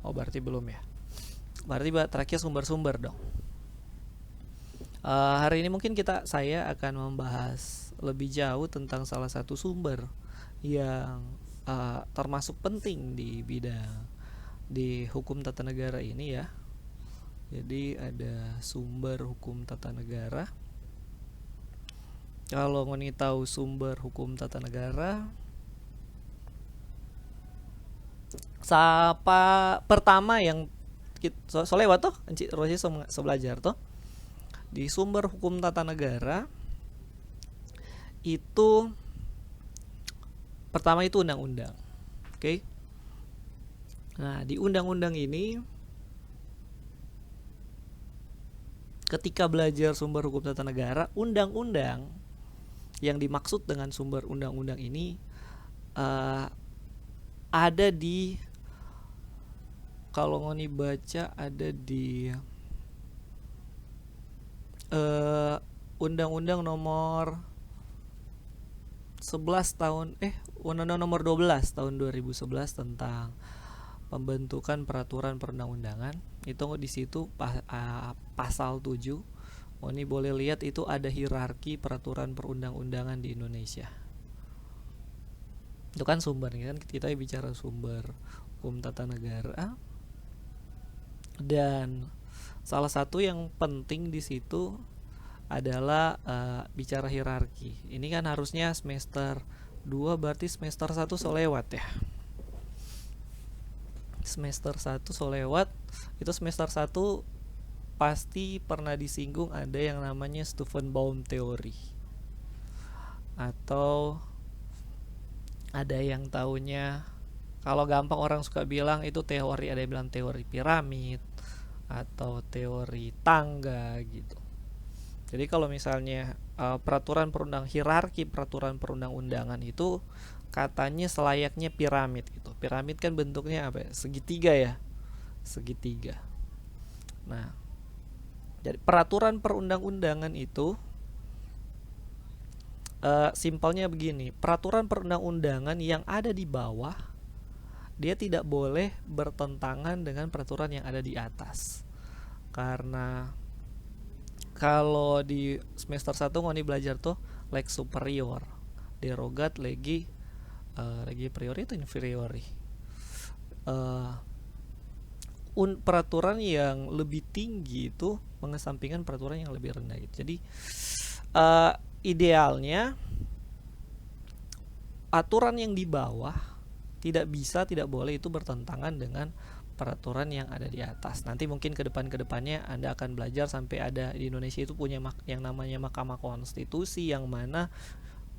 Oh, berarti belum ya. Berarti terakhir sumber-sumber dong. Hari ini mungkin saya akan membahas lebih jauh tentang salah satu sumber yang termasuk penting di bidang di hukum tata negara ini ya. Jadi ada sumber hukum tata negara. Kalau ngoni tahu sumber hukum tata negara, siapa pertama yang lewat tuh Enci Rosi so belajar tuh di sumber hukum tata negara itu pertama itu undang-undang. Oke. Nah, di undang-undang ini ketika belajar sumber hukum tata negara, undang-undang yang dimaksud dengan sumber undang-undang ini ada di, kalau ngoni baca ada di Undang-Undang nomor 11 tahun Undang-Undang nomor 12 tahun 2011 tentang pembentukan peraturan perundang-undangan. Itu di situ pasal 7. Ini boleh lihat itu ada hierarki peraturan perundang-undangan di Indonesia. Itu kan sumber kan, kita bicara sumber hukum tata negara. Dan salah satu yang penting di situ adalah bicara hierarki. Ini kan harusnya semester 2, berarti semester 1 so lewat ya. Semester 1 so lewat. Itu semester 1 pasti pernah disinggung ada yang namanya Stufenbaum teori. Atau ada yang taunya, kalau gampang orang suka bilang itu teori, ada yang bilang teori piramid atau teori tangga gitu. Jadi kalau misalnya hierarki peraturan perundang-undangan itu katanya selayaknya piramid gitu. Piramid kan bentuknya apa ya? Segitiga ya. Segitiga. Nah, jadi peraturan perundang-undangan itu simpelnya begini. Peraturan perundang-undangan yang ada di bawah dia tidak boleh bertentangan dengan peraturan yang ada di atas. Karena kalau di semester 1 ngoni belajar tuh lex superior, derogat legi priori atau inferiori. Peraturan yang lebih tinggi itu mengesampingkan peraturan yang lebih rendah gitu. Jadi idealnya aturan yang di bawah tidak boleh itu bertentangan dengan peraturan yang ada di atas. Nanti mungkin ke depannya Anda akan belajar sampai ada di Indonesia itu punya yang namanya Mahkamah Konstitusi, yang mana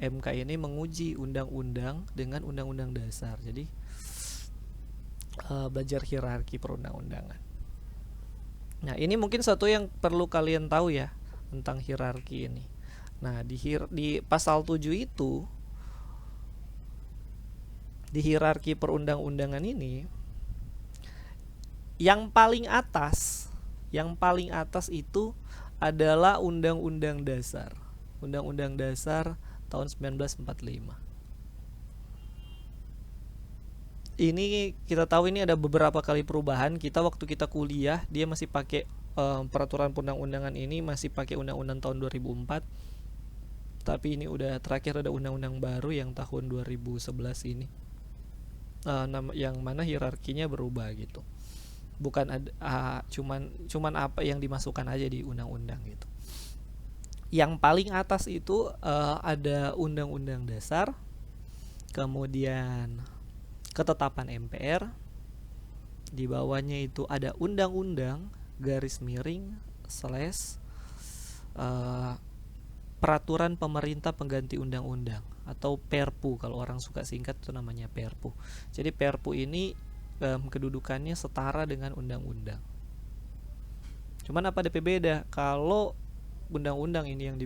MK ini menguji undang-undang dengan undang-undang dasar. Jadi belajar hierarki perundang-undangan. Nah, ini mungkin satu yang perlu kalian tahu ya tentang hierarki ini. Nah, di pasal 7 itu, di hierarki perundang-undangan ini, yang paling atas itu adalah Undang-Undang Dasar. Undang-Undang Dasar tahun 1945. Ini kita tahu ini ada beberapa kali perubahan. Waktu kita kuliah dia masih pakai peraturan perundang-undangan ini masih pakai undang-undang tahun 2004. Tapi ini udah terakhir ada undang-undang baru yang tahun 2011 ini. Yang mana hierarkinya berubah gitu. Bukan cuman apa yang dimasukkan aja di undang-undang gitu. Yang paling atas itu ada Undang-Undang Dasar, kemudian ketetapan MPR, di bawahnya itu ada Undang-Undang garis miring / peraturan pemerintah pengganti undang-undang atau Perpu, kalau orang suka singkat itu namanya Perpu. Jadi Perpu ini kedudukannya setara dengan undang-undang. Cuman apa DP beda? Kalau undang-undang ini yang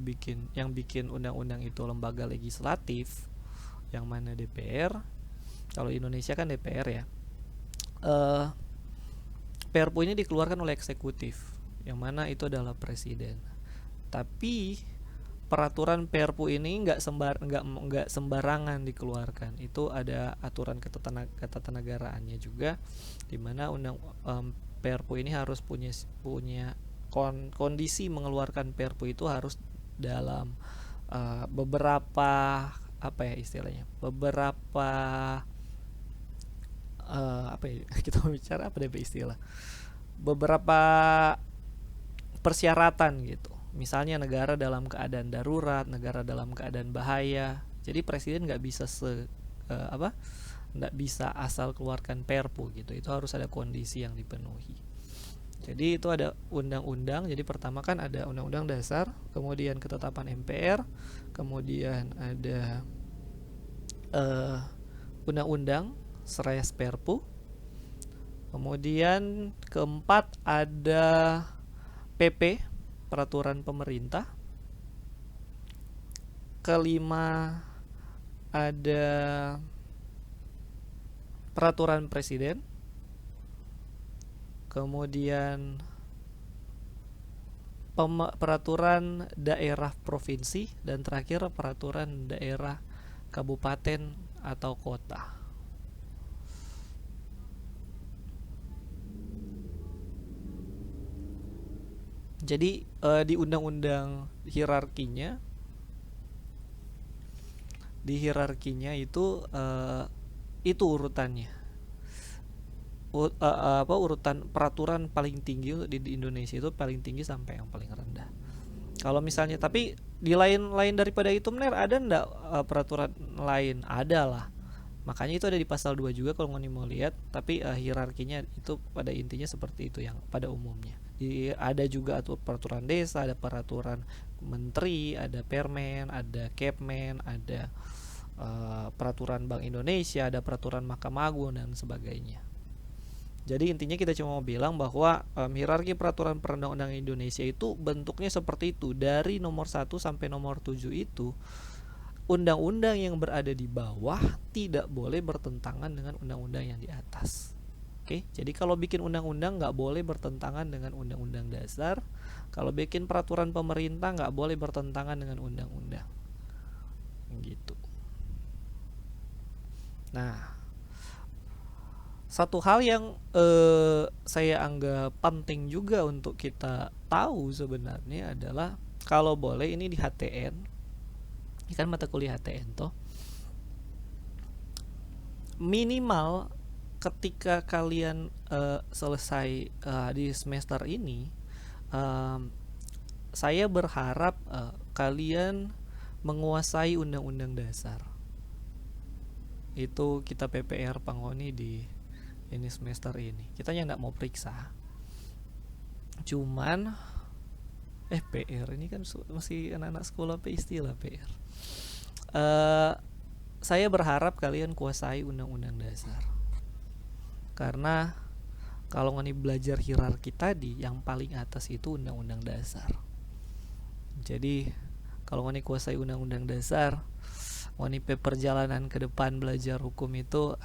bikin undang-undang itu lembaga legislatif, yang mana DPR. Kalau Indonesia kan DPR ya. Perpu ini dikeluarkan oleh eksekutif, yang mana itu adalah presiden. Tapi peraturan Perpu ini nggak sembarangan dikeluarkan. Itu ada aturan ketatanegaraan-nya juga, di mana Perpu ini harus punya kondisi mengeluarkan Perpu itu harus dalam beberapa kita mau bicara apa deh istilah, beberapa persyaratan gitu. Misalnya negara dalam keadaan darurat, negara dalam keadaan bahaya. Jadi presiden nggak bisa nggak bisa asal keluarkan Perpu gitu. Itu harus ada kondisi yang dipenuhi. Jadi itu ada undang-undang. Jadi pertama kan ada undang-undang dasar, kemudian ketetapan MPR, kemudian ada undang-undang seraya Perpu. Kemudian keempat ada PP, peraturan pemerintah. Kelima ada peraturan presiden. Kemudian peraturan daerah provinsi, dan terakhir peraturan daerah kabupaten atau kota. Jadi di undang-undang hierarkinya itu urutannya. Urutan peraturan paling tinggi di Indonesia itu paling tinggi sampai yang paling rendah. Kalau misalnya, tapi di lain daripada itu ada ndak peraturan lain? Ada lah. Makanya itu ada di pasal 2 juga kalau mau lihat, tapi hierarkinya itu pada intinya seperti itu yang pada umumnya. Ada juga peraturan desa, ada peraturan menteri, ada permen, ada kepmen, ada peraturan Bank Indonesia, ada peraturan Mahkamah Agung dan sebagainya. Jadi intinya kita cuma mau bilang bahwa hierarki peraturan perundang-undangan Indonesia itu bentuknya seperti itu. Dari nomor 1 sampai nomor 7 itu, undang-undang yang berada di bawah tidak boleh bertentangan dengan undang-undang yang di atas. Oke, jadi kalau bikin undang-undang nggak boleh bertentangan dengan undang-undang dasar. Kalau bikin peraturan pemerintah nggak boleh bertentangan dengan undang-undang. Gitu. Nah, satu hal yang saya anggap penting juga untuk kita tahu sebenarnya adalah, kalau boleh ini di HTN, ini kan mata kuliah HTN toh, minimal ketika kalian selesai di semester ini, saya berharap kalian menguasai undang-undang dasar. Itu kita PPR Pangoni di ini semester ini. Kita nggak mau periksa. Cuman PR ini kan masih anak-anak sekolah istilah PR. Saya berharap kalian kuasai undang-undang dasar. Karena kalau ngoni belajar hierarki tadi, yang paling atas itu undang-undang dasar. Jadi kalau ngoni kuasai undang-undang dasar, ngoni perjalanan ke depan belajar hukum itu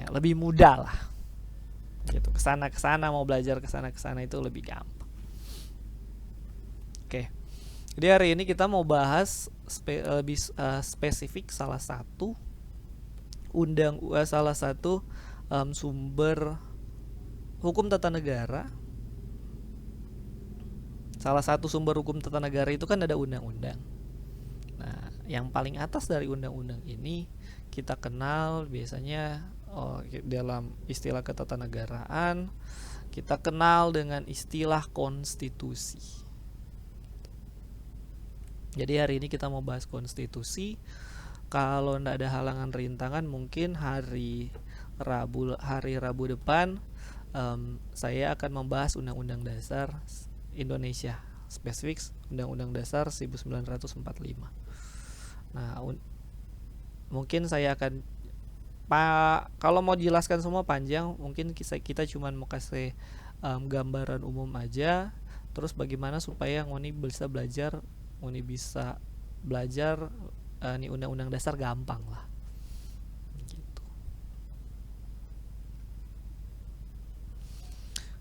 lebih mudah lah. Gitu, kesana mau belajar kesana itu lebih gampang. Oke. Jadi hari ini kita mau bahas lebih spesifik salah satu sumber hukum tata negara. Salah satu sumber hukum tata negara itu kan ada undang-undang. Nah, yang paling atas dari undang-undang ini kita kenal biasanya dalam istilah ketatanegaraan kita kenal dengan istilah konstitusi. Jadi hari ini kita mau bahas konstitusi. Kalau tidak ada halangan rintangan, mungkin hari Rabu depan saya akan membahas Undang-Undang Dasar Indonesia, spesifik Undang-Undang Dasar 1945. Nah, mungkin saya akan kalau mau jelaskan semua panjang, mungkin kita cuma mau kasih gambaran umum aja. Terus bagaimana supaya ngoni bisa belajar nih undang-undang dasar gampang lah. Gitu.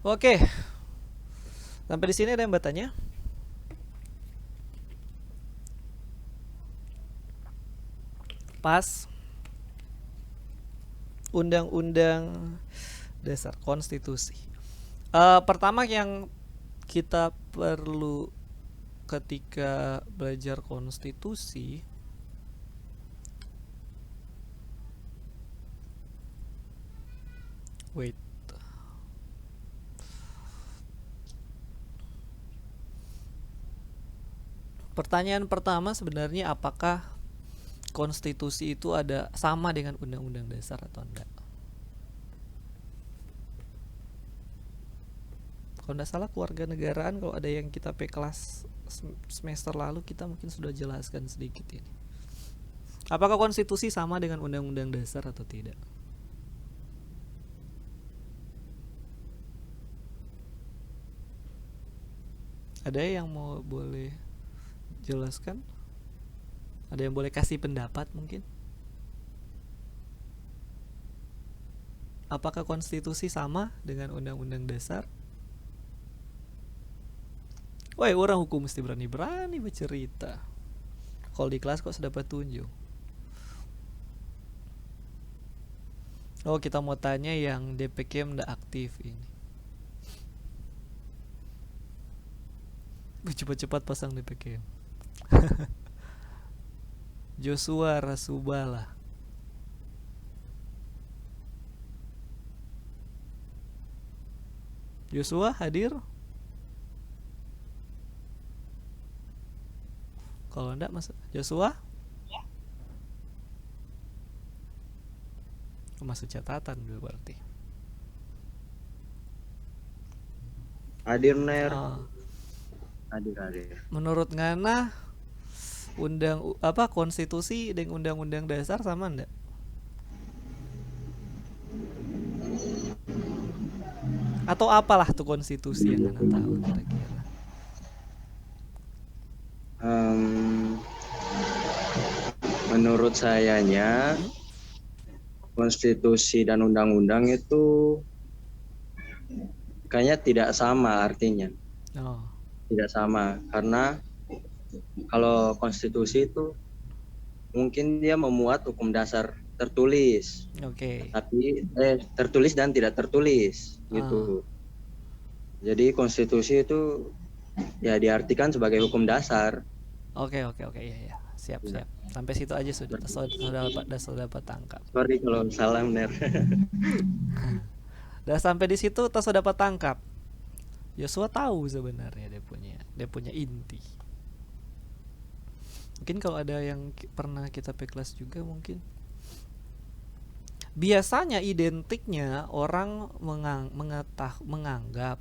Oke. Sampai di sini ada yang bertanya? pas undang-undang dasar konstitusi. Pertama yang kita perlu ketika belajar konstitusi, wait, pertanyaan pertama sebenarnya apakah konstitusi itu ada sama dengan undang-undang dasar atau enggak? Kalau enggak salah kewarganegaraan, kalau ada yang kita kelas semester lalu kita mungkin sudah jelaskan sedikit ini. Apakah konstitusi sama dengan undang-undang dasar atau tidak? Ada yang mau boleh jelaskan? Ada yang boleh kasih pendapat mungkin? Apakah konstitusi sama dengan undang-undang dasar? Woi, orang hukum mesti berani-berani bercerita. Kalau di kelas kok sudah dapat tunjuk. Oh, kita mau tanya yang DPKM ndak aktif ini. Cepat-cepat pasang DPKM. Joshua Rasubala. Joshua hadir? Kalau enggak masuk Joshua? Masuk catatan berarti. Hadir Ner. Oh. Hadir. Menurut Ngana konstitusi dengan undang-undang dasar sama enggak? Atau apalah tuh konstitusi yang Ngana tahu kira-kira? Menurut sayanya konstitusi dan undang-undang itu kayaknya tidak sama artinya. Oh. Tidak sama karena kalau konstitusi itu mungkin dia memuat hukum dasar tertulis. Oke. Tapi tertulis dan tidak tertulis gitu. Jadi konstitusi itu ya diartikan sebagai hukum dasar. Oke, ya. Siap. Sampai situ aja sudah dapat tangkap. Sorry kalau salah Ner. Udah sampai di situ sudah dapat tangkap. Joshua tahu sebenarnya dia punya inti. Mungkin kalau ada yang pernah kita kelas juga mungkin. Biasanya identiknya orang menganggap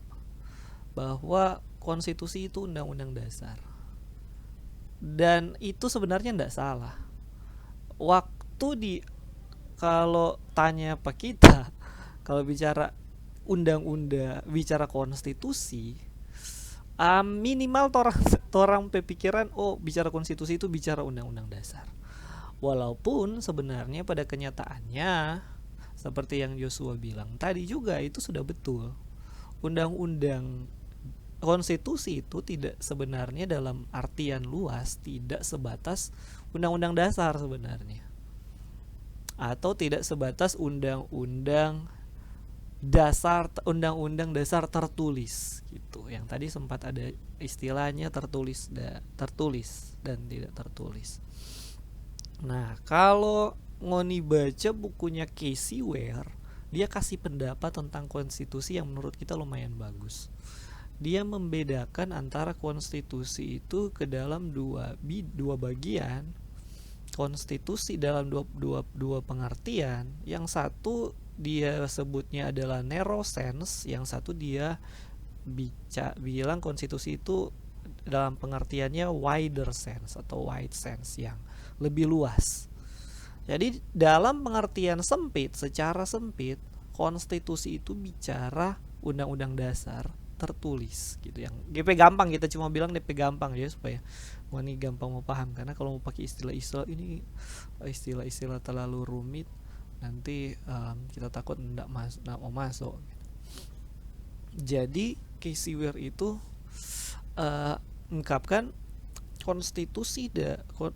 bahwa konstitusi itu undang-undang dasar. Dan itu sebenarnya tidak salah. Waktu kalau tanya apa kita, kalau bicara undang-undang, bicara konstitusi, minimal orang berpikiran bicara konstitusi itu bicara undang-undang dasar. Walaupun sebenarnya pada kenyataannya seperti yang Joshua bilang tadi juga itu sudah betul. Undang-undang konstitusi itu tidak sebenarnya dalam artian luas tidak sebatas undang-undang dasar sebenarnya. Atau tidak sebatas undang-undang dasar tertulis gitu. Yang tadi sempat ada istilahnya tertulis dan tidak tertulis. Nah, kalau ngoni baca bukunya Casey Ware, dia kasih pendapat tentang konstitusi yang menurut kita lumayan bagus. Dia membedakan antara konstitusi itu ke dalam dua bagian. Konstitusi dalam dua pengertian. Yang satu dia sebutnya adalah narrow sense, yang satu dia bilang konstitusi itu dalam pengertiannya wider sense atau wide sense, yang lebih luas. Jadi dalam pengertian secara sempit, konstitusi itu bicara undang-undang dasar tertulis gitu. Yang GP gampang, kita cuma bilang DP gampang ya supaya ini gampang mau paham, karena kalau mau pakai istilah-istilah ini istilah-istilah terlalu rumit nanti kita takut nggak mau masuk gitu. Jadi Casey Ware itu mengungkapkan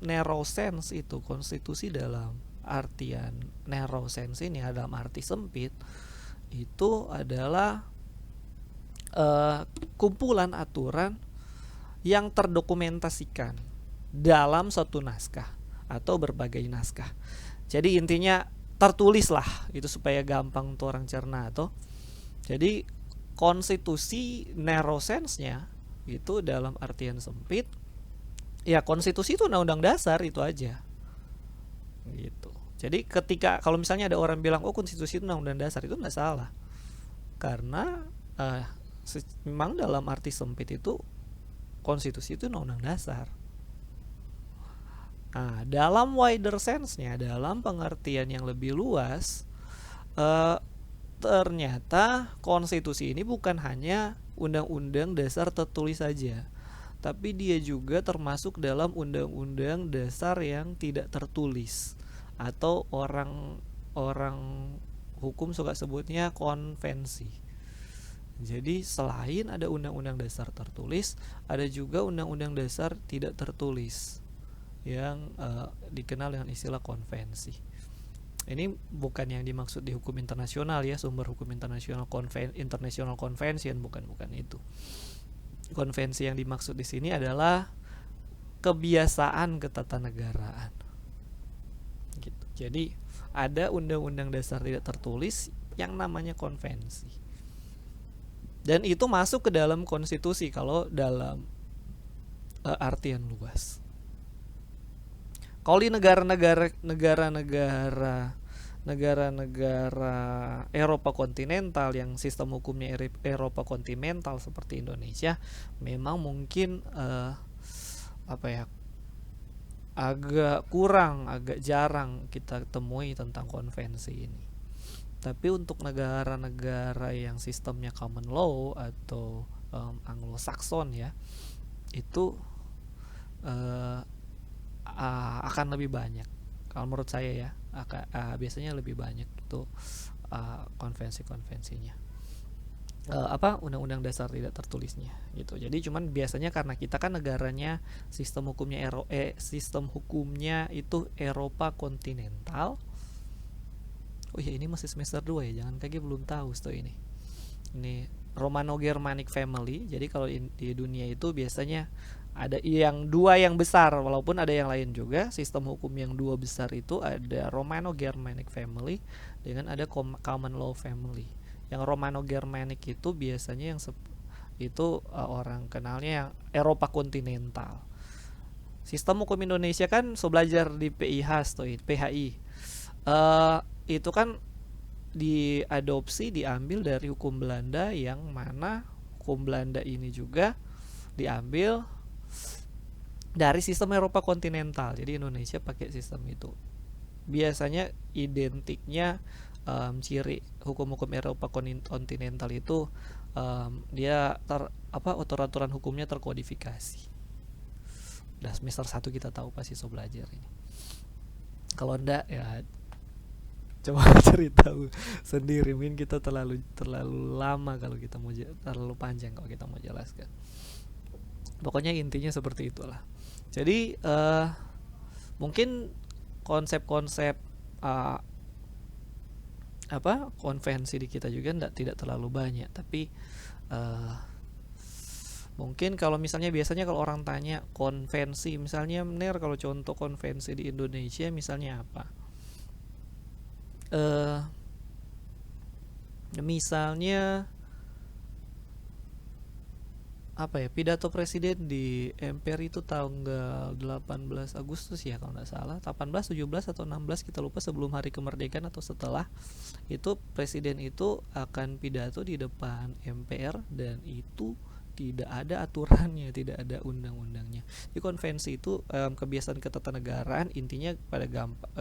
narrow sense itu, konstitusi dalam artian narrow sense ini, dalam arti sempit, itu adalah kumpulan aturan yang terdokumentasikan dalam suatu naskah atau berbagai naskah. Jadi intinya tertulis lah, itu supaya gampang untuk orang cerna tuh. Jadi konstitusi narrow sense-nya itu dalam artian sempit, ya konstitusi itu undang-undang dasar itu aja. Gitu. Jadi ketika kalau misalnya ada orang bilang oh konstitusi itu undang-undang dasar, itu nggak salah. Karena memang dalam arti sempit itu konstitusi itu undang-undang dasar. Nah, dalam wider sense-nya, dalam pengertian yang lebih luas, ternyata konstitusi ini bukan hanya undang-undang dasar tertulis saja, tapi dia juga termasuk dalam undang-undang dasar yang tidak tertulis, atau orang hukum suka sebutnya konvensi. Jadi selain ada undang-undang dasar tertulis, ada juga undang-undang dasar tidak tertulis yang dikenal dengan istilah konvensi. Ini bukan yang dimaksud di hukum internasional ya, sumber hukum internasional international convention, bukan itu. Konvensi yang dimaksud di sini adalah kebiasaan ketatanegaraan. Gitu. Jadi ada undang-undang dasar tidak tertulis yang namanya konvensi. Dan itu masuk ke dalam konstitusi kalau dalam artian luas. Kalau di negara-negara Eropa kontinental yang sistem hukumnya Eropa kontinental seperti Indonesia, memang mungkin agak jarang kita temui tentang konvensi ini. Tapi untuk negara-negara yang sistemnya common law atau Anglo-Saxon ya, itu akan lebih banyak. Kalau menurut saya ya, biasanya lebih banyak itu konvensi-konvensinya. Undang-undang dasar tidak tertulisnya gitu. Jadi cuman biasanya karena kita kan negaranya sistem hukumnya itu Eropa kontinental. Oh ya, ini masih semester 2 ya, jangan kaget belum tahu tuh ini. Ini Romano-Germanic family. Jadi kalau di dunia itu biasanya ada yang dua yang besar, walaupun ada yang lain juga. Sistem hukum yang dua besar itu ada Romano-Germanic family dengan ada common law family. Yang Romano-Germanic itu biasanya orang kenalnya yang Eropa kontinental. Sistem hukum Indonesia kan belajar di PHI. Itu kan diambil dari hukum Belanda, yang mana hukum Belanda ini juga diambil dari sistem Eropa kontinental. Jadi Indonesia pakai sistem itu. Biasanya identiknya ciri hukum-hukum Eropa kontinental itu dia aturan hukumnya terkodifikasi. Udah semester 1 kita tahu pasti belajar ini. Kalau enggak ya coba cerita sendiri, mungkin kita terlalu lama kalau kita mau, terlalu panjang kalau kita mau jelaskan. Pokoknya intinya seperti itulah. Jadi mungkin konsep-konsep konvensi di kita juga tidak terlalu banyak, tapi mungkin kalau misalnya biasanya kalau orang tanya konvensi, misalnya kalau contoh konvensi di Indonesia misalnya apa? Misalnya pidato presiden di MPR itu tanggal 18 Agustus ya kalau nggak salah, 18, 17 atau 16 kita lupa, sebelum hari kemerdekaan atau setelah itu presiden itu akan pidato di depan MPR, dan itu tidak ada aturannya, tidak ada undang-undangnya. Di konvensi itu kebiasaan ketatanegaraan, intinya pada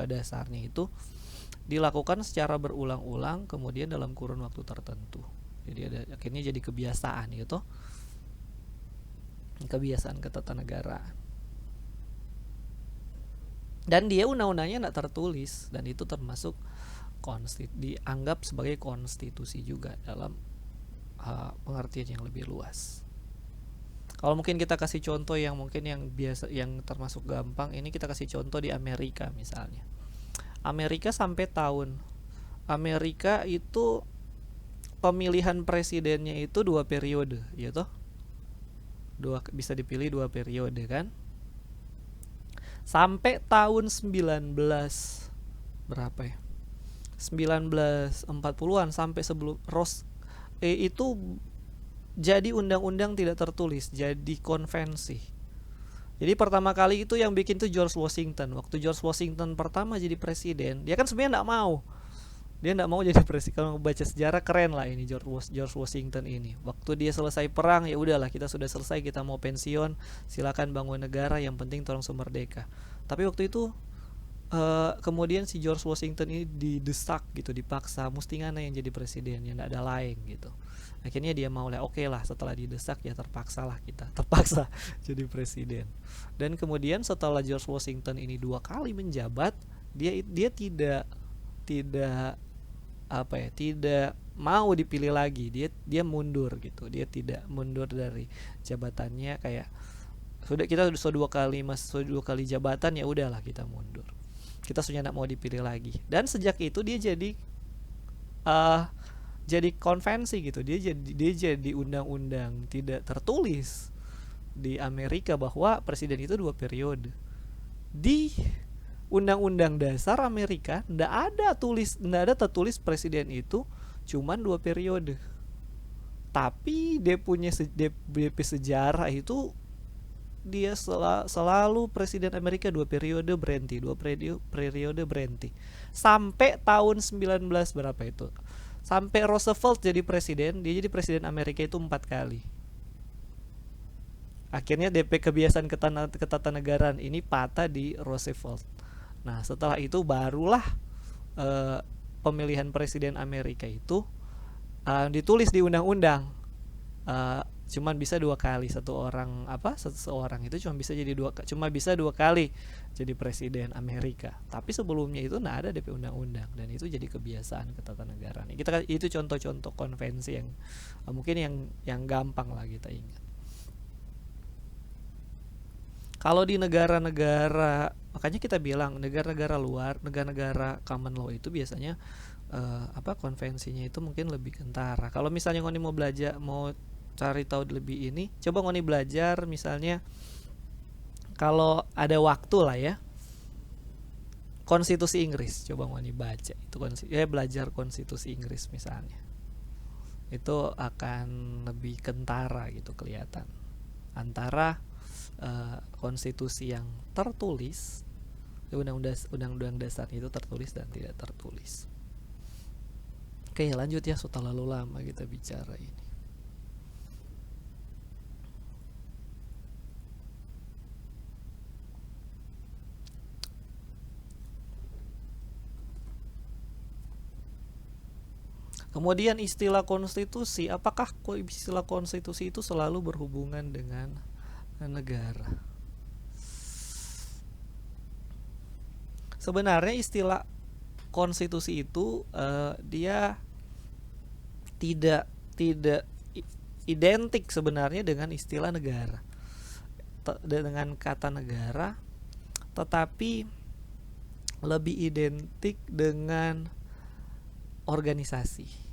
dasarnya itu dilakukan secara berulang-ulang, kemudian dalam kurun waktu tertentu. Jadi akhirnya jadi kebiasaan gitu. Kebiasaan ketatanegaraan. Dan dia undang-undangnya tidak tertulis, dan itu termasuk dianggap sebagai konstitusi juga dalam pengertian yang lebih luas. Kalau mungkin kita kasih contoh yang mungkin yang biasa, yang termasuk gampang, ini kita kasih contoh di Amerika misalnya. Amerika sampai tahun Amerika itu pemilihan presidennya itu 2 periode, ya toh? Bisa dipilih 2 periode kan? Sampai tahun 19 berapa ya? 1940-an sampai sebelum itu jadi undang-undang tidak tertulis, jadi konvensi. Jadi pertama kali itu yang bikin tuh George Washington. Waktu George Washington pertama jadi presiden, dia kan sebenarnya nggak mau. Dia nggak mau jadi presiden. Kalau baca sejarah keren lah ini George Washington ini. Waktu dia selesai perang, ya udahlah, kita sudah selesai, kita mau pensiun, silakan bangun negara, yang penting tolong merdeka. Tapi waktu itu kemudian si George Washington ini didesak gitu, dipaksa, mesti ngana yang jadi presiden, yang nggak ada lain gitu. Akhirnya dia mau lah, oke lah, setelah didesak ya terpaksa jadi presiden. Dan kemudian setelah George Washington ini 2 kali menjabat, dia tidak tidak mau dipilih lagi, dia mundur gitu, dia tidak mundur dari jabatannya, kayak kita sudah 2 kali jabatan, ya udahlah kita mundur, kita sudah tidak mau dipilih lagi. Dan sejak itu dia jadi konvensi gitu, dia jadi undang-undang tidak tertulis di Amerika bahwa presiden itu 2 periode. Di Undang-Undang Dasar Amerika ndak ada tertulis presiden itu cuman 2 periode. Tapi dia punya DP sejarah itu, dia selalu presiden Amerika 2 periode berhenti, 2 periode berhenti. Sampai tahun 19 berapa itu? Sampai Roosevelt jadi presiden, dia jadi presiden Amerika itu 4 kali. Akhirnya DP kebiasaan ketatanegaraan ini patah di Roosevelt. Nah, setelah itu barulah pemilihan presiden Amerika itu ditulis di undang-undang. Cuman bisa 2 kali, seseorang itu cuma bisa 2 kali jadi presiden Amerika. Tapi sebelumnya itu nggak ada DP undang-undang, dan itu jadi kebiasaan ketatanegaraan. Itu contoh-contoh konvensi yang mungkin yang gampang lah kita ingat. Kalau di negara-negara, makanya kita bilang negara-negara luar, negara-negara common law itu biasanya konvensinya itu mungkin lebih kentara. Kalau misalnya ngoni mau belajar, mau cari tahu lebih ini, coba ngoni belajar misalnya, kalau ada waktu lah ya, konstitusi Inggris, coba ngoni baca itu, belajar konstitusi Inggris misalnya, itu akan lebih kentara gitu kelihatan antara konstitusi yang tertulis, undang-undang dasar itu tertulis dan tidak tertulis. Oke, lanjut ya, sudah terlalu lama kita bicara ini. Kemudian istilah konstitusi, apakah istilah konstitusi itu selalu berhubungan dengan negara? Sebenarnya istilah konstitusi itu dia tidak identik sebenarnya dengan istilah negara, dengan kata negara, tetapi lebih identik dengan organisasi.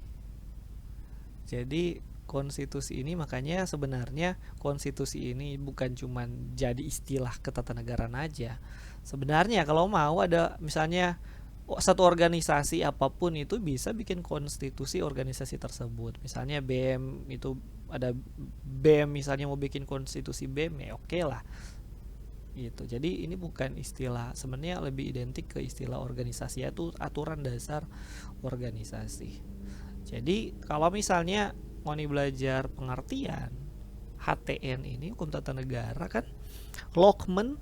Jadi konstitusi ini, makanya sebenarnya konstitusi ini bukan cuma jadi istilah ketatanegaraan aja. Sebenarnya kalau mau ada misalnya satu organisasi apapun itu bisa bikin konstitusi organisasi tersebut. Misalnya BEM itu ada BEM, misalnya mau bikin konstitusi BEM, ya oke lah gitu. Jadi ini bukan istilah, sebenarnya lebih identik ke istilah organisasi, yaitu aturan dasar organisasi. Jadi kalau misalnya ngoni belajar pengertian HTN ini, hukum tata negara kan, Lockman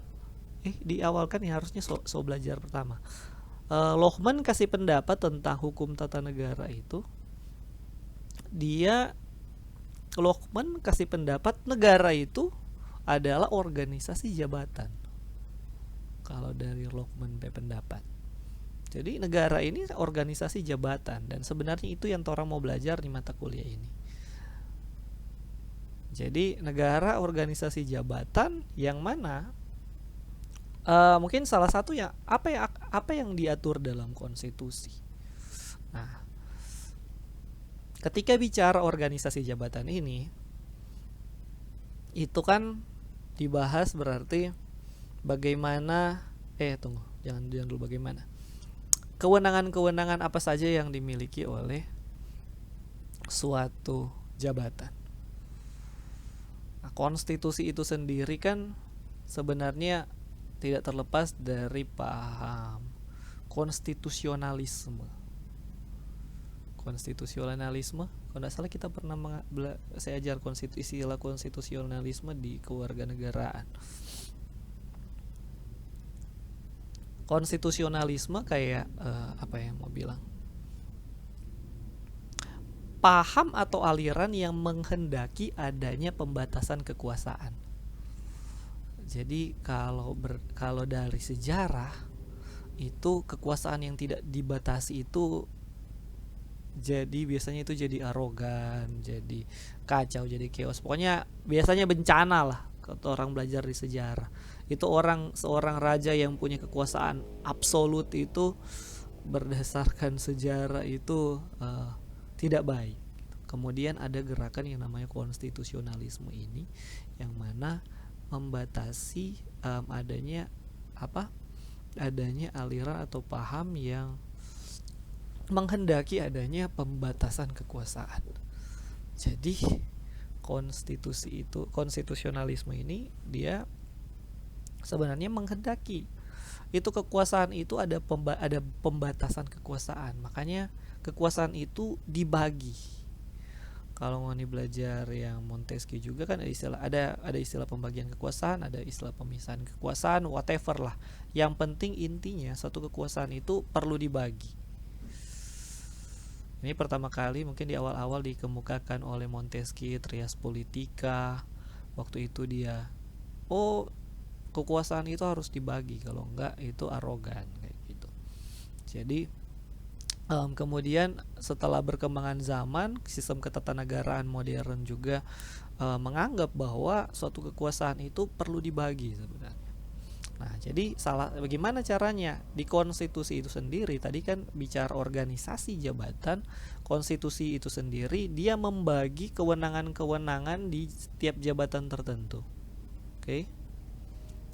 di awal kan ya, harusnya so belajar pertama. Lockman kasih pendapat tentang hukum tata negara itu, Lockman kasih pendapat negara itu adalah organisasi jabatan. Kalau dari Lockman pendapat, jadi negara ini organisasi jabatan, dan sebenarnya itu yang orang mau belajar di mata kuliah ini. Jadi negara organisasi jabatan yang mana mungkin salah satu yang apa yang diatur dalam konstitusi. Nah, ketika bicara organisasi jabatan ini, itu kan dibahas berarti bagaimana jangan dulu bagaimana. Kewenangan-kewenangan apa saja yang dimiliki oleh suatu jabatan. Nah, konstitusi itu sendiri kan sebenarnya tidak terlepas dari paham konstitusionalisme. Konstitusionalisme, kalau tidak salah kita pernah saya ajar istilah konstitusionalisme di kewarganegaraan. Konstitusionalisme kayak apa yang mau bilang? Paham atau aliran yang menghendaki adanya pembatasan kekuasaan. Jadi kalau dari sejarah itu kekuasaan yang tidak dibatasi itu biasanya itu jadi arogan, jadi kacau, jadi chaos. Pokoknya biasanya bencana lah kalau orang belajar di sejarah. Itu seorang raja yang punya kekuasaan absolut itu berdasarkan sejarah itu tidak baik. Kemudian ada gerakan yang namanya konstitusionalisme ini yang mana membatasi adanya aliran atau paham yang menghendaki adanya pembatasan kekuasaan. Jadi konstitusionalisme ini dia sebenarnya menghendaki itu kekuasaan itu ada pembatasan kekuasaan. Makanya kekuasaan itu dibagi. Kalau mau belajar yang Montesquieu juga kan ada istilah pembagian kekuasaan, ada istilah pemisahan kekuasaan, whatever lah. Yang penting intinya satu kekuasaan itu perlu dibagi. Ini pertama kali mungkin di awal-awal dikemukakan oleh Montesquieu, Trias Politica. Waktu itu dia, kekuasaan itu harus dibagi, kalau enggak itu arogan kayak gitu. Jadi kemudian setelah berkembangan zaman, sistem ketatanegaraan modern juga menganggap bahwa suatu kekuasaan itu perlu dibagi sebenarnya. Nah, jadi bagaimana caranya? Di konstitusi itu sendiri, tadi kan bicara organisasi jabatan, konstitusi itu sendiri dia membagi kewenangan-kewenangan di setiap jabatan tertentu. Oke.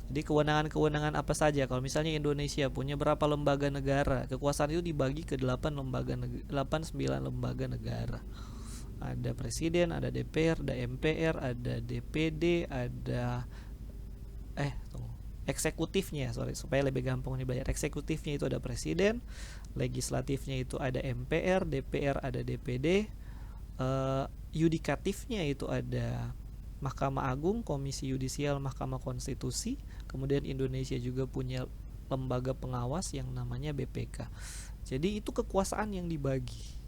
Jadi kewenangan-kewenangan apa saja? Kalau misalnya Indonesia punya berapa lembaga negara, kekuasaan itu dibagi ke 8 9 lembaga negara. Ada presiden, ada DPR, ada MPR, ada DPD, ada eksekutifnya, supaya lebih gampang belajar. Eksekutifnya itu ada presiden, legislatifnya itu ada MPR, DPR ada DPD, yudikatifnya itu ada Mahkamah Agung, Komisi Yudisial, Mahkamah Konstitusi. Kemudian Indonesia juga punya lembaga pengawas yang namanya BPK. Jadi itu kekuasaan yang dibagi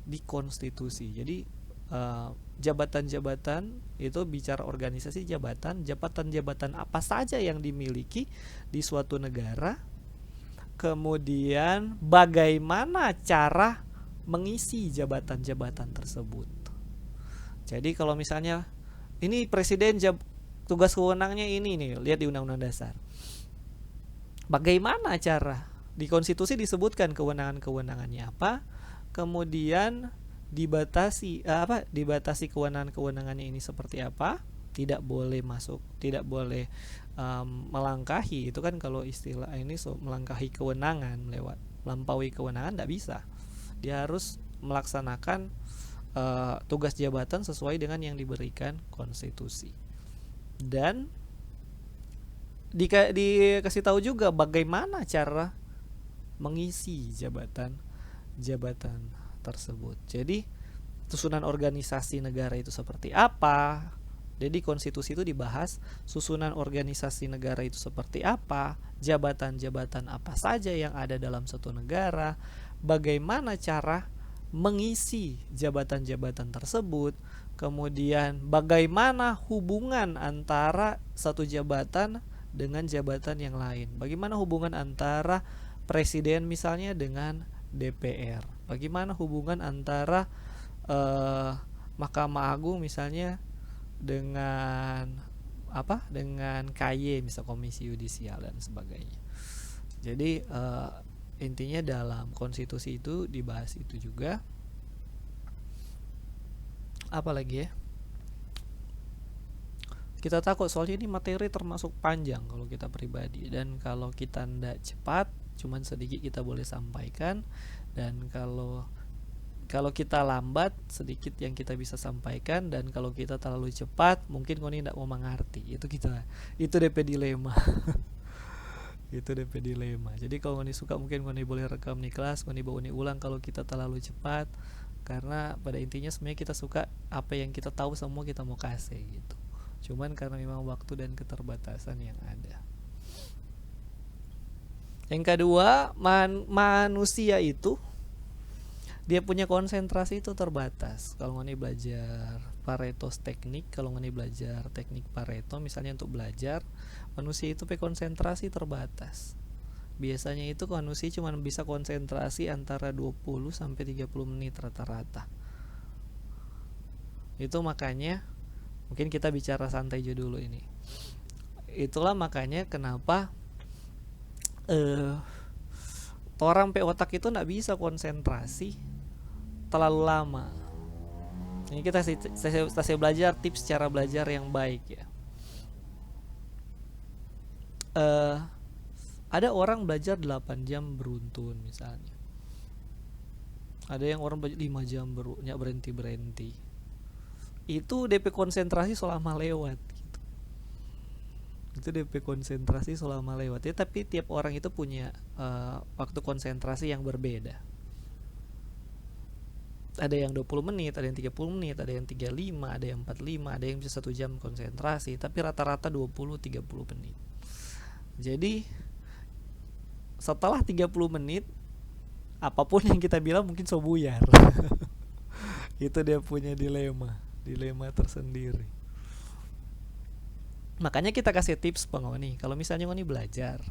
di konstitusi. Jadi jabatan-jabatan itu bicara organisasi jabatan apa saja yang dimiliki di suatu negara. Kemudian bagaimana cara mengisi jabatan-jabatan tersebut. Jadi kalau misalnya ini presiden tugas kewenangannya ini nih, lihat di Undang-Undang Dasar. Bagaimana cara? Di konstitusi disebutkan kewenangan-kewenangannya apa, kemudian dibatasi kewenangan-kewenangannya ini seperti apa, tidak boleh masuk, tidak boleh melangkahi. Itu kan kalau istilah ini melangkahi kewenangan, melampaui kewenangan tidak bisa. Dia harus melaksanakan tugas jabatan sesuai dengan yang diberikan konstitusi. Dan dikasih tahu juga bagaimana cara mengisi jabatan tersebut. Jadi susunan organisasi negara itu seperti apa? Jadi konstitusi itu dibahas susunan organisasi negara itu seperti apa, jabatan-jabatan apa saja yang ada dalam suatu negara, bagaimana cara mengisi jabatan-jabatan tersebut, kemudian bagaimana hubungan antara satu jabatan dengan jabatan yang lain, bagaimana hubungan antara presiden misalnya dengan DPR, bagaimana hubungan antara Mahkamah Agung misalnya dengan dengan KY, misal komisi yudisial dan sebagainya. Jadi intinya dalam konstitusi itu dibahas itu juga. Apalagi ya, kita takut soalnya ini materi termasuk panjang kalau kita pribadi, dan kalau kita ndak cepat cuman sedikit kita boleh sampaikan, dan kalau kita lambat sedikit yang kita bisa sampaikan, dan kalau kita terlalu cepat mungkin ngoni ndak mau mengerti. Itu DP dilema. Itu DP dilema. Jadi kalau ngoni suka mungkin ngoni boleh rekam nih kelas, ngoni bawa nih ulang kalau kita terlalu cepat, karena pada intinya sebenarnya kita suka apa yang kita tahu semua kita mau kasih gitu. Cuman karena memang waktu dan keterbatasan yang ada. Yang kedua, manusia itu dia punya konsentrasi itu terbatas. Kalau ngoni belajar Pareto's teknik, kalau ngoni belajar teknik Pareto misalnya untuk belajar, manusia itu punya konsentrasi terbatas. Biasanya itu manusia cuma bisa konsentrasi antara 20 sampai 30 menit rata-rata. Itu makanya mungkin kita bicara santai aja dulu ini. Itulah makanya kenapa orang otak itu nggak bisa konsentrasi terlalu lama. Ini saya belajar tips cara belajar yang baik ya. Ada orang belajar 8 jam beruntun misalnya. Ada yang orang belajar 5 jam berhenti. Itu DP konsentrasi selama lewat gitu. Itu DP konsentrasi selama lewat ya, tapi tiap orang itu punya waktu konsentrasi yang berbeda. Ada yang 20 menit, ada yang 30 menit, ada yang 35, ada yang 45, ada yang bisa 1 jam konsentrasi, tapi rata-rata 20-30 menit. Jadi setelah 30 menit apapun yang kita bilang mungkin so buyar. Itu dia punya dilema tersendiri. Makanya kita kasih tips ngoni. Kalau misalnya ngoni belajar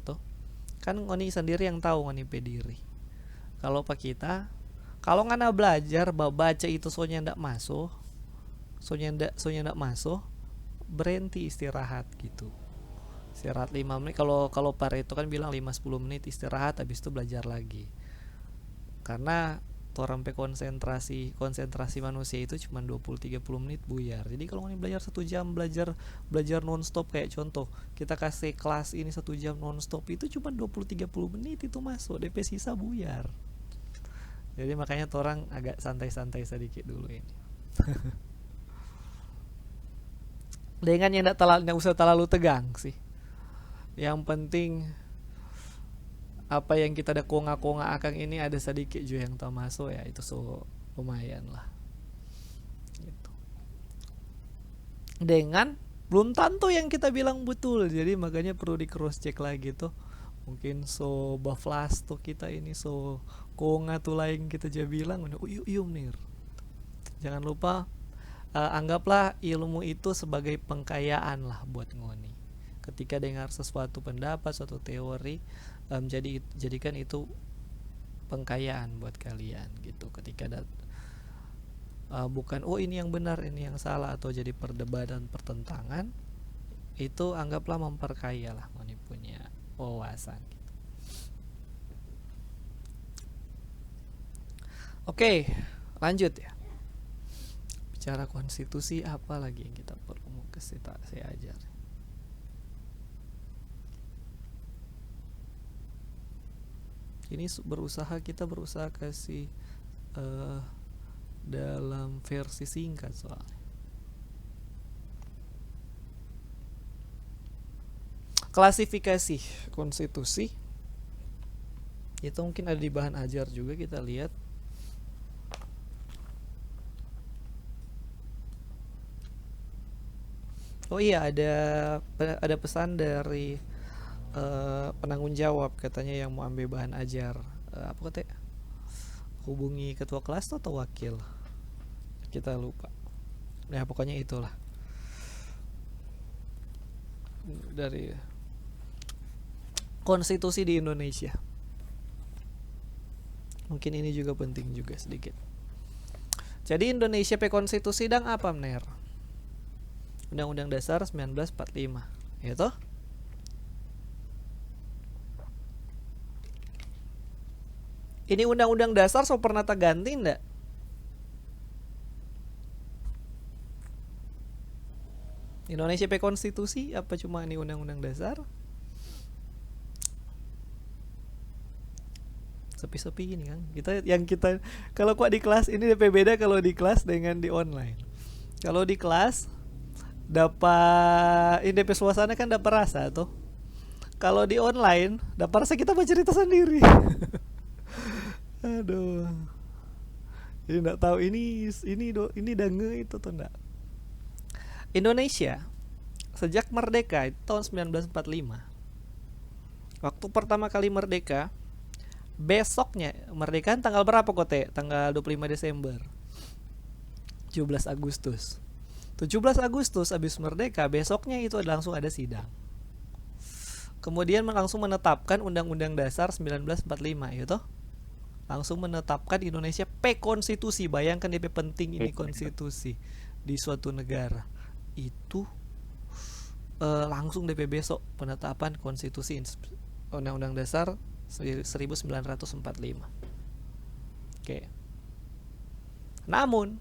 tuh, kan ngoni sendiri yang tahu ngoni pediri. Kalau pak kita, kalau ngana belajar baca itu soalnya ndak masuk, berhenti istirahat gitu. Istirahat 5 menit. Kalau Pareto kan bilang 5-10 menit istirahat, habis itu belajar lagi. Karena orang konsentrasi manusia itu cuma 20-30 menit buyar. Jadi kalau ngoni belajar 1 jam, belajar non-stop, kayak contoh kita kasih kelas ini 1 jam non-stop, itu cuma 20-30 menit itu masuk, DP sisa buyar. Jadi makanya orang agak santai-santai sedikit dulu ini. Dengan yang nggak usah terlalu tegang sih. Yang penting apa yang kita ada konga-konga akang ini ada sedikit juga yang termasuk ya, itu so lumayan lah gitu. Dengan belum tentu yang kita bilang betul, jadi makanya perlu di cross check lagi tuh. Mungkin so baflas tuh kita ini so konga tuh lain kita aja bilang nih. Jangan lupa anggaplah ilmu itu sebagai pengkayaan lah buat ngoni. Ketika dengar sesuatu pendapat, suatu teori, jadikan itu pengkayaan buat kalian gitu. Ketika bukan ini yang benar, ini yang salah, atau jadi perdebatan, pertentangan, itu anggaplah memperkaya lah ngoni punya wawasan gitu. Oke, lanjut ya. Bicara konstitusi, apa lagi yang kita perlu saya ajar. Ini kita berusaha kasih dalam versi singkat soalnya. Klasifikasi konstitusi itu mungkin ada di bahan ajar juga, kita lihat. Oh iya, ada pesan dari penanggung jawab, katanya yang mau ambil bahan ajar, apa katanya, hubungi ketua kelas atau wakil, kita lupa ya, pokoknya itulah dari konstitusi di Indonesia. Mungkin ini juga penting juga sedikit. Jadi Indonesia pe konstitusi dan apa mener? Undang-Undang Dasar 1945. Gitu. Ini Undang-Undang Dasar so pernah tak ganti ndak? Indonesia pe konstitusi apa cuma ini Undang-Undang Dasar? Sepi-sepi gini kan. Kita kalau kok di kelas ini DP beda kalau di kelas dengan di online. Kalau di kelas dapat ini DP suasana kan dapat rasa tuh. Kalau di online dapat rasa kita bercerita sendiri. Aduh. Jadi enggak tahu ini dange itu tuh enggak. Indonesia sejak merdeka itu tahun 1945. Waktu pertama kali merdeka, besoknya merdekaan tanggal berapa Kote? Tanggal 25 Desember. 17 Agustus. 17 Agustus habis merdeka, besoknya itu langsung ada sidang. Kemudian langsung menetapkan Undang-Undang Dasar 1945 gitu. Langsung menetapkan Indonesia konstitusi. Bayangkan DP penting ini konstitusi di suatu negara. Itu langsung DP besok penetapan konstitusi Undang-Undang Dasar 1945. Oke. Namun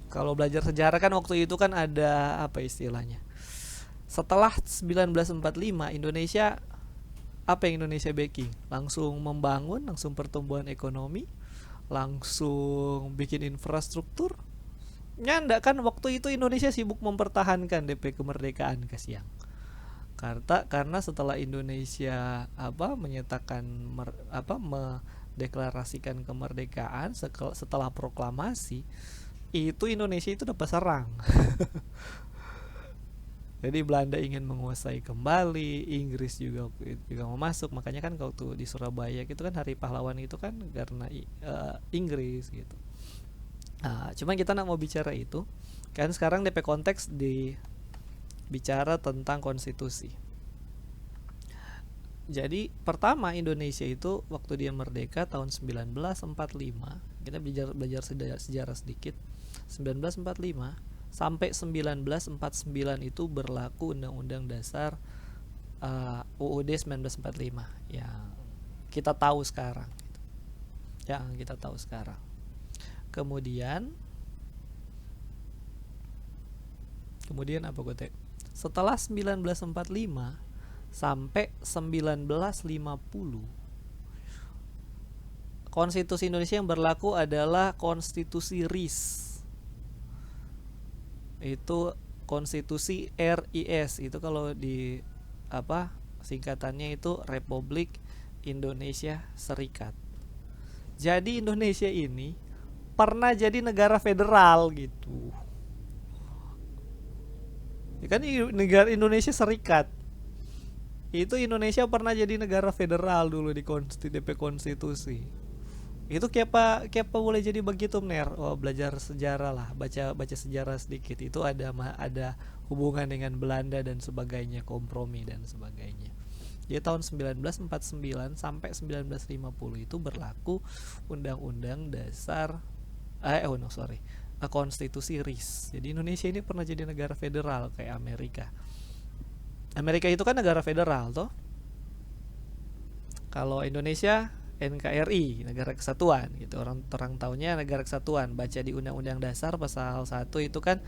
kalau belajar sejarah kan waktu itu kan ada apa istilahnya? Setelah 1945 Indonesia apa yang Indonesia backing? Langsung membangun, langsung pertumbuhan ekonomi, langsung bikin infrastruktur. Nyanda kan waktu itu Indonesia sibuk mempertahankan DP kemerdekaan kasihan. Karena setelah Indonesia menyatakan mendeklarasikan kemerdekaan setelah proklamasi itu Indonesia itu dapat serang. Jadi Belanda ingin menguasai kembali, Inggris juga mau masuk, makanya kan waktu di Surabaya itu kan Hari Pahlawan itu kan karena Inggris gitu. Cuma kita nak mau bicara itu kan sekarang DP konteks di bicara tentang konstitusi. Jadi pertama Indonesia itu waktu dia merdeka tahun 1945, kita belajar sejarah sedikit. 1945 sampai 1949 itu berlaku Undang-Undang Dasar UUD 1945 yang kita tahu sekarang. Yang kita tahu sekarang. Kemudian apa Gote? Setelah 1945 sampai 1950 Konstitusi Indonesia yang berlaku adalah Konstitusi RIS. Itu Konstitusi RIS, itu kalau di singkatannya itu Republik Indonesia Serikat. Jadi Indonesia ini pernah jadi negara federal gitu. Ya kan negara Indonesia Serikat. Itu Indonesia pernah jadi negara federal dulu di DP konstitusi. Itu kenapa boleh jadi begitu Ner? Oh, belajar sejarah lah, baca sejarah sedikit. Itu ada hubungan dengan Belanda dan sebagainya, kompromi dan sebagainya. Jadi tahun 1949 sampai 1950 itu berlaku Undang-Undang Dasar Konstitusi RIS. Jadi Indonesia ini pernah jadi negara federal kayak Amerika. Amerika itu kan negara federal toh. Kalau Indonesia NKRI, negara kesatuan gitu. Orang taunya negara kesatuan. Baca di Undang-Undang Dasar pasal 1 itu kan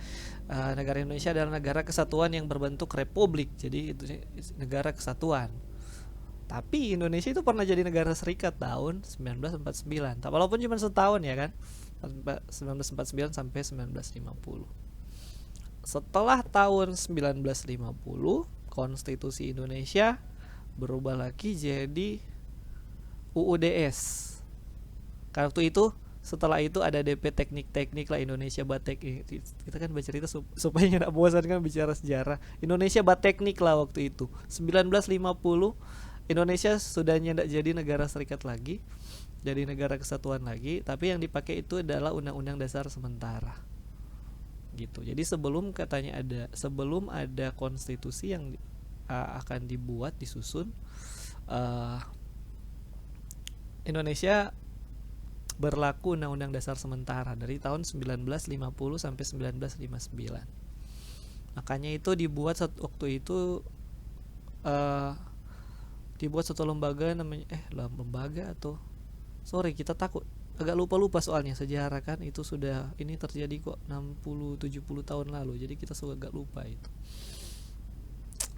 negara Indonesia adalah negara kesatuan yang berbentuk republik. Jadi itu negara kesatuan. Tapi Indonesia itu pernah jadi negara serikat tahun 1949. Walaupun cuma setahun ya kan. 1949 sampai 1950. Setelah tahun 1950, Konstitusi Indonesia berubah lagi jadi UUDS. Karena itu setelah itu ada DP teknik-teknik lah Indonesia Batek. Kita kan baca cerita supaya tidak bosan kan bicara sejarah. Indonesia Bateknik lah waktu itu. 1950 Indonesia sudah tidak jadi negara serikat lagi, jadi negara kesatuan lagi, tapi yang dipakai itu adalah Undang-Undang Dasar sementara. Gitu. Jadi sebelum ada konstitusi yang akan dibuat disusun, Indonesia berlaku Undang-Undang Dasar sementara dari tahun 1950 sampai 1959. Makanya itu waktu itu eh, dibuat satu lembaga namanya lembaga atau sorry kita takut agak lupa soalnya sejarah kan itu sudah ini terjadi kok 60-70 tahun lalu, jadi kita suka agak lupa itu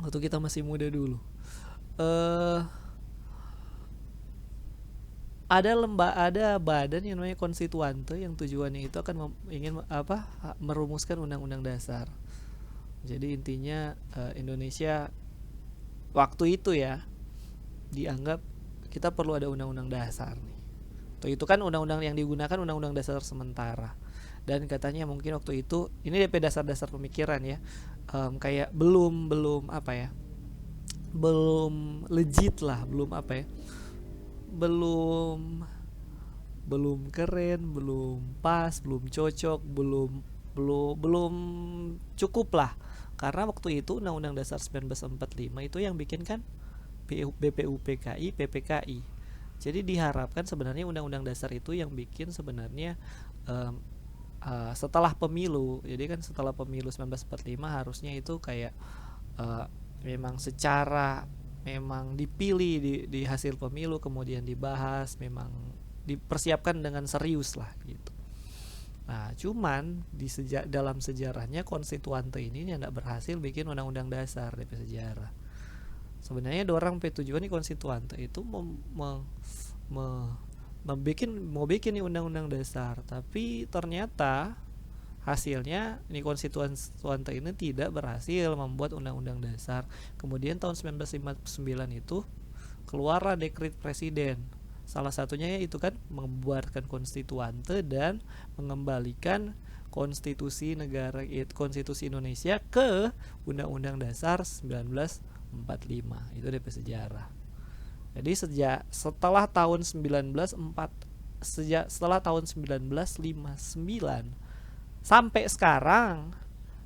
waktu kita masih muda dulu. eh ada badan yang namanya konstituante yang tujuannya itu akan ingin merumuskan undang-undang dasar. Jadi intinya Indonesia waktu itu ya dianggap kita perlu ada undang-undang dasar nih. Waktu itu kan undang-undang yang digunakan undang-undang dasar sementara. Dan katanya mungkin waktu itu ini DP dasar-dasar pemikiran ya. Kayak belum apa ya? Belum legit lah, belum apa ya? Belum belum keren, belum pas, belum cocok, belum cukup lah. Karena waktu itu Undang-Undang Dasar 1945 itu yang bikin kan BPUPKI, PPKI. Jadi diharapkan sebenarnya Undang-Undang Dasar itu yang bikin sebenarnya setelah pemilu. Jadi kan setelah pemilu 1945 harusnya itu kayak memang secara memang dipilih di hasil pemilu, kemudian dibahas, memang dipersiapkan dengan serius lah gitu. Nah, cuman dalam sejarahnya konstituante ini tidak berhasil bikin undang-undang dasar dari sejarah. Sebenarnya dorang tujuan nih konstituante itu mau bikin nih undang-undang dasar, tapi ternyata hasilnya ini konstituante ini tidak berhasil membuat undang-undang dasar. Kemudian tahun 1959 itu keluarlah dekret presiden. Salah satunya itu kan membuatkan konstituante dan mengembalikan konstitusi Indonesia ke Undang-Undang Dasar 1945. Itu DP sejarah. Jadi setelah tahun 1959 sampai sekarang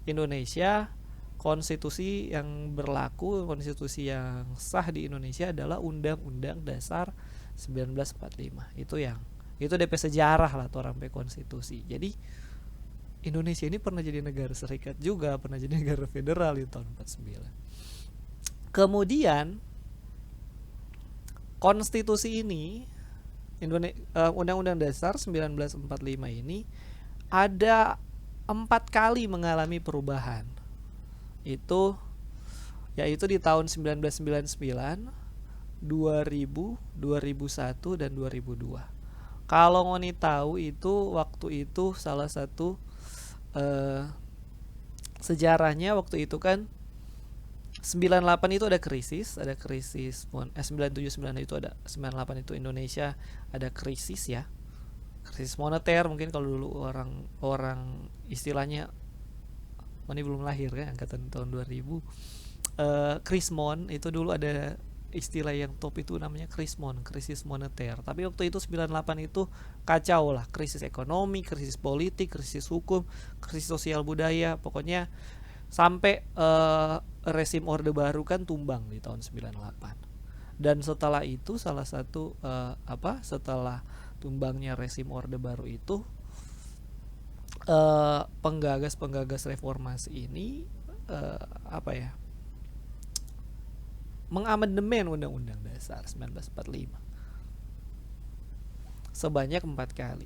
Indonesia konstitusi yang berlaku, konstitusi yang sah di Indonesia adalah Undang-Undang Dasar 1945. Itu DP sejarah lah tuh orang konstitusi. Jadi Indonesia ini pernah jadi negara serikat juga, pernah jadi negara federal di tahun 49. Kemudian konstitusi ini Undang-Undang Dasar 1945 ini ada 4 kali mengalami perubahan. Yaitu di tahun 1999, 2000, 2001 dan 2002. Kalau ngoni tahu itu waktu itu salah satu sejarahnya waktu itu kan 98 itu ada krisis 979 itu ada 98 itu Indonesia ada krisis ya. Krisis moneter mungkin kalau dulu orang istilahnya ini belum lahir kan angkatan tahun 2000. Krismon itu dulu ada istilah yang top itu namanya krismon, krisis moneter. Tapi waktu itu 98 itu kacau lah, krisis ekonomi, krisis politik, krisis hukum, krisis sosial budaya, pokoknya sampai rezim Orde Baru kan tumbang di tahun 98. Dan setelah itu salah satu setelah tumbangnya rezim Orde Baru itu penggagas reformasi ini mengamandemen Undang-Undang Dasar 1945 sebanyak 4 kali.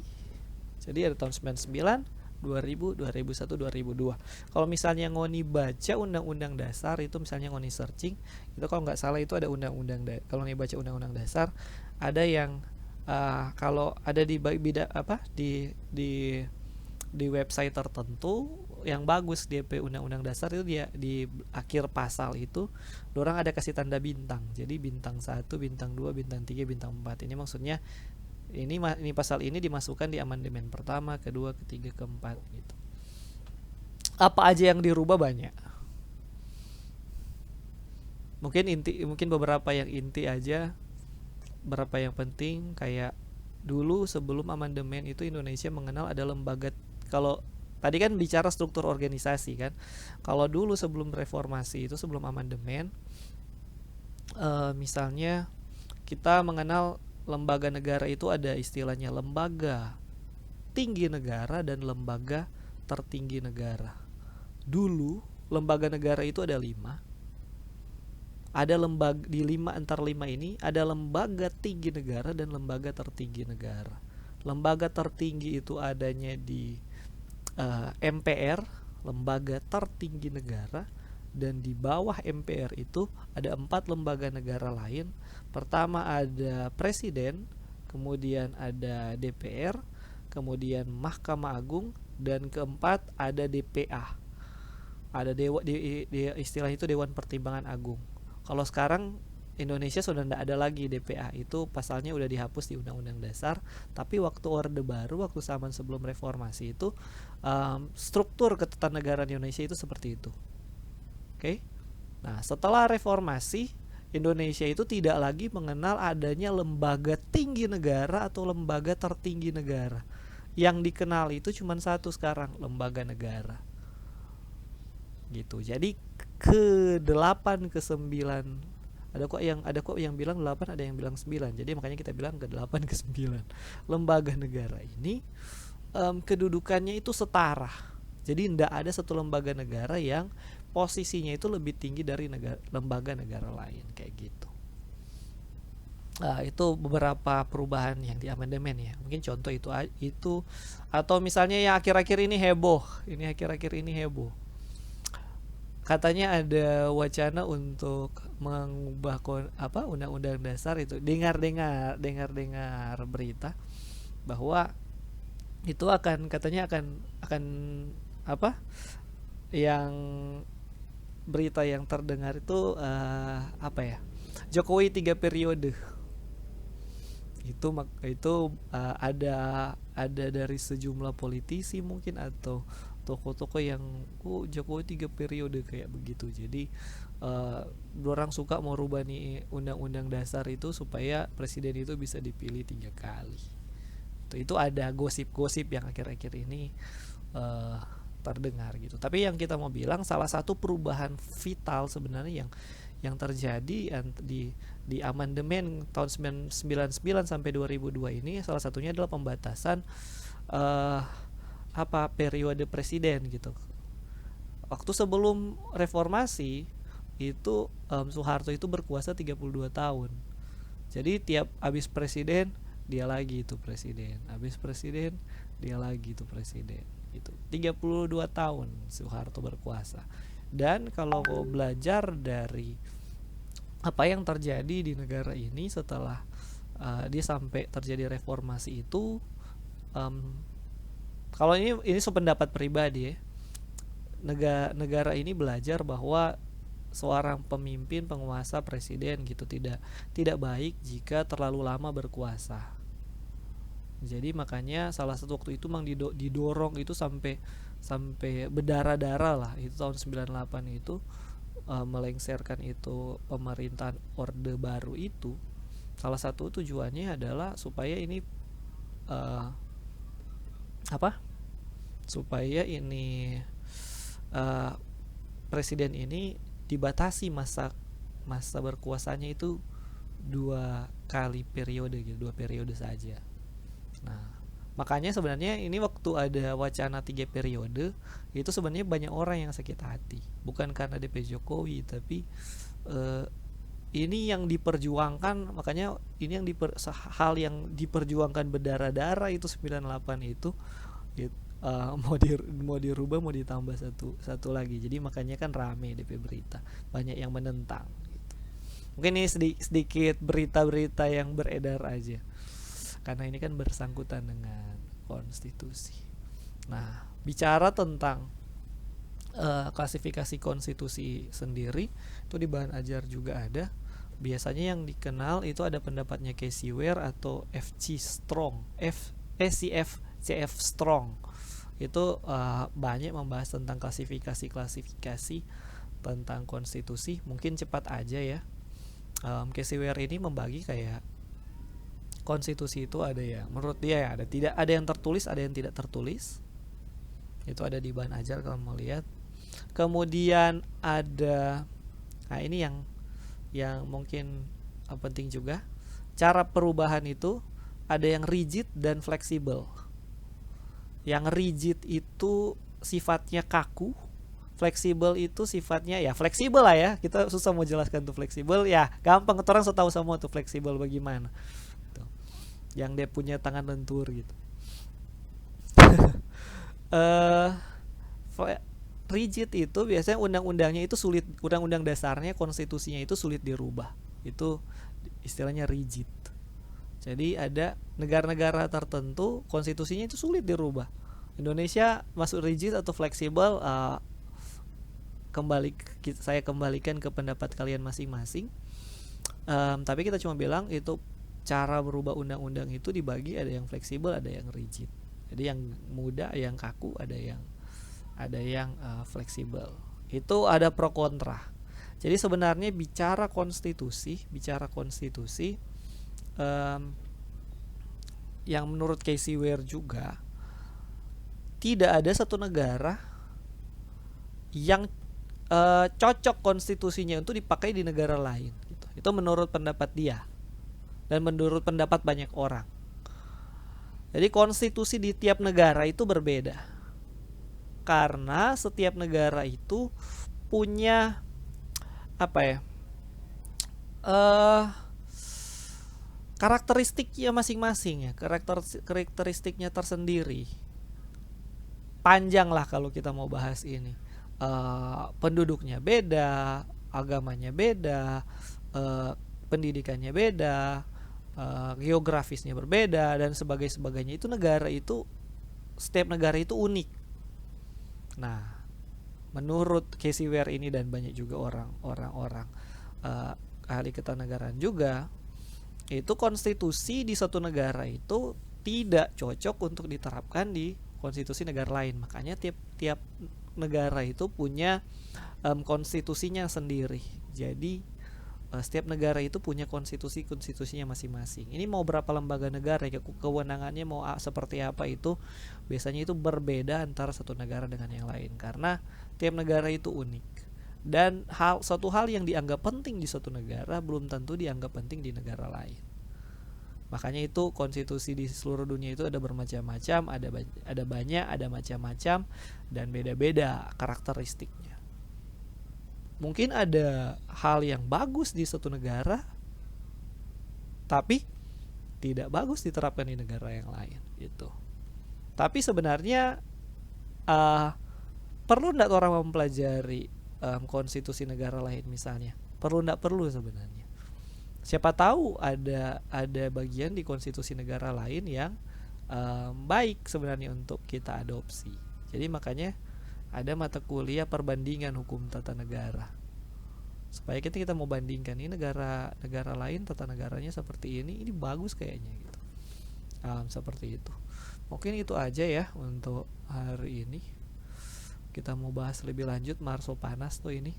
Jadi ada tahun 99, 2000, 2001, 2002. Kalau misalnya ngoni baca Undang-Undang Dasar itu, misalnya ngoni searching itu kalau nggak salah itu ada kalau ngoni baca Undang-Undang Dasar ada yang kalau ada di di website tertentu yang bagus DP Undang-Undang Dasar itu dia di akhir pasal itu dorang ada kasih tanda bintang. Jadi bintang 1, bintang 2, bintang 3, bintang 4. Ini maksudnya ini pasal ini dimasukkan di amandemen pertama, kedua, ketiga, keempat gitu. Apa aja yang dirubah banyak. Mungkin beberapa yang inti aja, beberapa yang penting kayak dulu sebelum amandemen itu Indonesia mengenal ada lembaga. Kalau tadi kan bicara struktur organisasi kan. Kalau dulu sebelum reformasi itu sebelum amandemen misalnya kita mengenal lembaga negara itu ada istilahnya lembaga tinggi negara dan lembaga tertinggi negara. Dulu lembaga negara itu ada 5. Ada lembaga di 5, antar 5 ini ada lembaga tinggi negara dan lembaga tertinggi negara. Lembaga tertinggi itu adanya di MPR, lembaga tertinggi negara, dan di bawah MPR itu ada 4 lembaga negara lain. Pertama ada Presiden, kemudian ada DPR, kemudian Mahkamah Agung, dan keempat ada DPA. Ada istilah itu Dewan Pertimbangan Agung. Kalau sekarang Indonesia sudah tidak ada lagi DPA, itu pasalnya udah dihapus di Undang-Undang Dasar. Tapi waktu Orde Baru, waktu zaman sebelum reformasi itu struktur ketatanegaraan Indonesia itu seperti itu. Oke. Nah, setelah reformasi, Indonesia itu tidak lagi mengenal adanya lembaga tinggi negara atau lembaga tertinggi negara. Yang dikenal itu cuma satu sekarang, lembaga negara. Gitu. Jadi ke-8 ke-9 ada kok yang bilang 8, ada yang bilang 9. Jadi makanya kita bilang ke-8 ke-9. Lembaga negara ini kedudukannya itu setara. Jadi tidak ada satu lembaga negara yang posisinya itu lebih tinggi dari lembaga negara lain kayak gitu. Itu beberapa perubahan yang di amandemen ya. Mungkin contoh itu atau misalnya yang akhir-akhir ini heboh. Katanya ada wacana untuk mengubah undang-undang dasar itu. Dengar berita bahwa itu katanya akan yang berita yang terdengar itu Jokowi 3 periode. Itu ada dari sejumlah politisi mungkin atau tokoh-tokoh yang Jokowi 3 periode kayak begitu. Jadi orang suka mau rubah nih undang-undang dasar itu supaya presiden itu bisa dipilih 3 kali. Itu ada gosip-gosip yang akhir-akhir ini terdengar gitu. Tapi yang kita mau bilang, salah satu perubahan vital sebenarnya yang terjadi di amandemen tahun 1999 sampai 2002 ini, salah satunya adalah pembatasan periode presiden gitu. Waktu sebelum reformasi itu Soeharto itu berkuasa 32 tahun. Jadi tiap habis presiden dia lagi itu presiden, habis presiden dia lagi itu presiden. Itu 32 tahun Soeharto berkuasa. Dan kalau belajar dari apa yang terjadi di negara ini setelah dia sampai terjadi reformasi itu, kalau ini sependapat pribadi ya, negara ini belajar bahwa seorang pemimpin, penguasa, presiden gitu tidak baik jika terlalu lama berkuasa. Jadi makanya salah satu waktu itu memang didorong itu sampai berdarah-darah lah, itu tahun 98 itu melengsarkan itu pemerintahan Orde Baru itu. Salah satu tujuannya adalah supaya ini supaya ini presiden ini dibatasi masa berkuasanya itu 2 kali periode gitu, 2 periode saja. Nah, makanya sebenarnya ini waktu ada wacana 3 periode itu sebenarnya banyak orang yang sakit hati, bukan karena DP Jokowi, tapi ini yang diperjuangkan. Makanya ini hal yang diperjuangkan berdarah-darah itu 98 itu mau dirubah, mau ditambah satu lagi. Jadi makanya kan rame DP berita, banyak yang menentang gitu. Mungkin ini sedikit berita-berita yang beredar aja, karena ini kan bersangkutan dengan konstitusi. Nah, bicara tentang klasifikasi konstitusi sendiri, itu di bahan ajar juga ada. Biasanya yang dikenal itu ada pendapatnya Casey Ware atau CF Strong. Itu banyak membahas tentang klasifikasi tentang konstitusi. Mungkin cepat aja ya. Casey Ware ini membagi kayak konstitusi itu ada ya, menurut dia ya, ada yang tertulis, ada yang tidak tertulis. Itu ada di bahan ajar kalau mau lihat. Kemudian ada, nah ini yang mungkin penting juga, cara perubahan itu ada yang rigid dan fleksibel. Yang rigid itu sifatnya kaku, Fleksibel itu sifatnya ya fleksibel lah ya. Kita susah mau jelaskan tuh fleksibel ya. Gampang orang so tahu semua tuh fleksibel bagaimana. Tuh. Yang dia punya tangan lentur gitu. eh Rigid itu biasanya undang-undangnya itu sulit, undang-undang dasarnya konstitusinya itu sulit dirubah. Itu istilahnya rigid. Jadi ada negara-negara tertentu konstitusinya itu sulit dirubah. Indonesia masuk rigid atau fleksibel, saya kembalikan ke pendapat kalian masing-masing. Tapi kita cuma bilang itu cara berubah undang-undang itu dibagi, ada yang fleksibel, ada yang rigid. Jadi yang mudah, yang kaku, ada yang fleksibel. Itu ada pro kontra. Jadi sebenarnya bicara konstitusi, yang menurut Casey Ware juga tidak ada satu negara yang cocok konstitusinya untuk dipakai di negara lain. Gitu. Itu menurut pendapat dia dan menurut pendapat banyak orang. Jadi konstitusi di tiap negara itu berbeda. Karena setiap negara itu punya karakteristiknya masing-masing ya, karakteristiknya tersendiri. Panjang lah kalau kita mau bahas ini. Penduduknya beda, agamanya beda, pendidikannya beda, geografisnya berbeda dan sebagainya. Setiap negara itu unik. Nah, menurut Casey Ware ini dan banyak juga orang ahli ketatanegaraan juga, itu konstitusi di suatu negara itu tidak cocok untuk diterapkan di konstitusi negara lain. Makanya tiap negara itu punya konstitusinya sendiri. Jadi setiap negara itu punya konstitusinya masing-masing. Ini mau berapa lembaga negara, kewenangannya mau seperti apa, itu biasanya itu berbeda antara satu negara dengan yang lain karena tiap negara itu unik. Dan suatu hal yang dianggap penting di suatu negara belum tentu dianggap penting di negara lain. Makanya itu konstitusi di seluruh dunia itu ada bermacam-macam, ada banyak, ada macam-macam dan beda-beda karakteristiknya. Mungkin ada hal yang bagus di suatu negara tapi tidak bagus diterapkan di negara yang lain gitu. Tapi sebenarnya perlu enggak orang mempelajari konstitusi negara lain misalnya? Perlu enggak perlu sebenarnya. Siapa tahu ada bagian di konstitusi negara lain yang baik sebenarnya untuk kita adopsi. Jadi makanya ada mata kuliah perbandingan hukum tata negara. Supaya kita mau bandingkan ini negara lain tata negaranya seperti ini bagus kayaknya gitu. Seperti itu. Mungkin itu aja ya untuk hari ini. Kita mau bahas lebih lanjut Marso panas tuh ini.